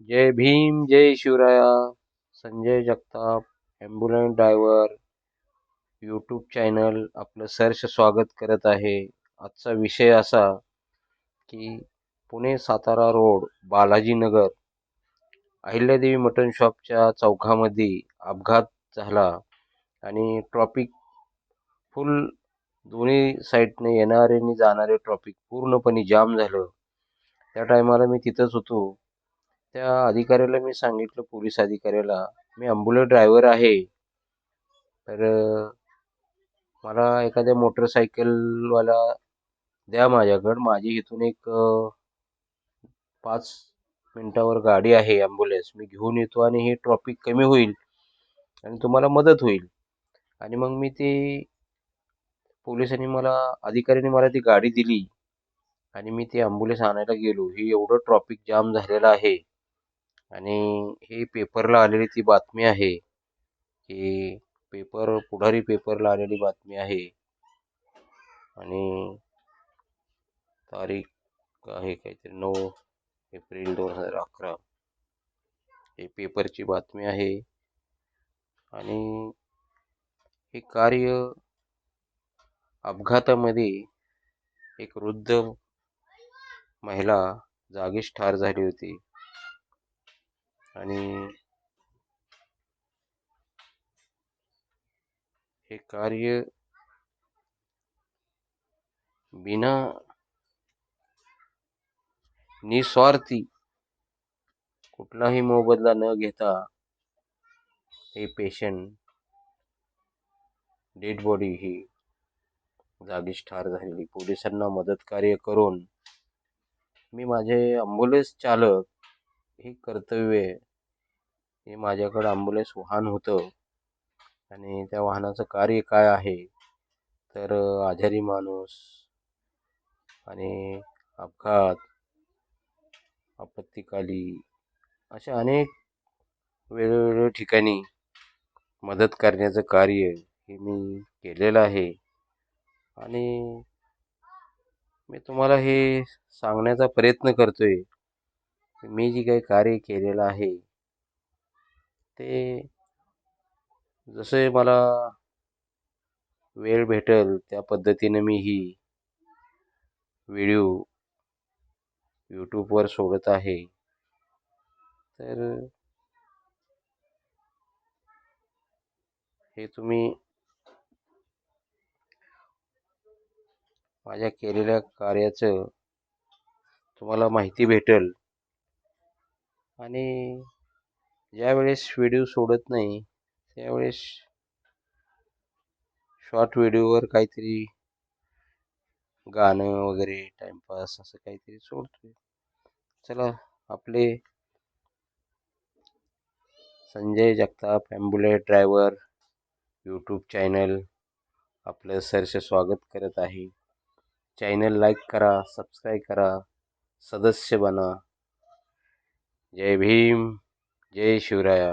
जय भीम जय Shivraya. Sanjay Jagtap, ambulance driver YouTube channel आपलं सहर्ष स्वागत करत आहे. आजचा विषय असा की पुणे सातारा रोड बालाजी नगर अहिल्यादेवी मटन शॉपच्या चौकामध्ये अपघात झाला आणि ट्रॉफिक फुल दोन्ही साईडने येणारे आणि जाणारे ट्रॉफिक पूर्णपणे जाम झालं. त्या टायमाला मी तिथंच होतो. त्या अधिकाऱ्याला मी सांगितलं, पोलीस अधिकाऱ्याला, मी ॲम्ब्युलन्स ड्रायव्हर आहे. तर मला एखाद्या मोटरसायकलवाला द्या माझ्याकडं. माझी इथून एक 5 मिनिटावर गाडी आहे ॲम्ब्युलन्स. मी घेऊन येतो आणि हे ट्रॉफिक कमी होईल आणि तुम्हाला मदत होईल. आणि मग मी ती पोलिसांनी मला अधिकाऱ्याने मला ती गाडी दिली आणि मी ती ॲम्ब्युलन्स आणायला गेलो. ही एवढं ट्रॉफिक जाम झालेलं आहे आणि हे पेपरला आलेली ती बातमी आहे की पुढारी पेपरला आलेली बातमी आहे आणि तारीख आहे काहीतरी 9 एप्रिल 2011. हे पेपरची बातमी आहे आणि हे कार्य अपघातामध्ये एक वृद्ध महिला जागीच ठार झाली होती आणि हे कार्य बिना निस्वार्थी कुठलाही मोबदला न घेता हे पेशंट डेड बॉडी ही जागीच ठार झालेली. पोलिसांना मदत कार्य करून मी माझे ॲम्ब्युलन्स चालक हे कर्तव्य हे माझ्याकडे ॲम्ब्युलन्स वाहन होतं आणि त्या वाहनाचं कार्य काय आहे तर आजारी माणूस आणि अपघात, आपत्काली अशा अनेक वेगवेगळ्या ठिकाणी मदत करण्याचं कार्य हे मी केलेलं आहे आणि मी तुम्हाला हे सांगण्याचा प्रयत्न करतोय. मी जे काही कार्य केलेलं आहे ते जसे मला वेळ भेटेल त्या पद्धतीने मी ही व्हिडिओ यूट्यूबवर सोडत आहे. तर हे तुम्ही माझ्या केलेल्या कार्याचं तुम्हाला माहिती भेटेल आणि ज्यावेळेस व्हिडिओ सोडत नाही त्यावेळेस शॉर्ट व्हिडिओवर काहीतरी गाणं वगैरे टाइमपास असं काहीतरी सोडतोय. चला, आपले Sanjay Jagtap ambulance driver YouTube channel आपलं सहर्ष स्वागत करत आहे. चॅनल लाईक करा, सबस्क्राईब करा, सदस्य बना. जय भीम जय शिवराया.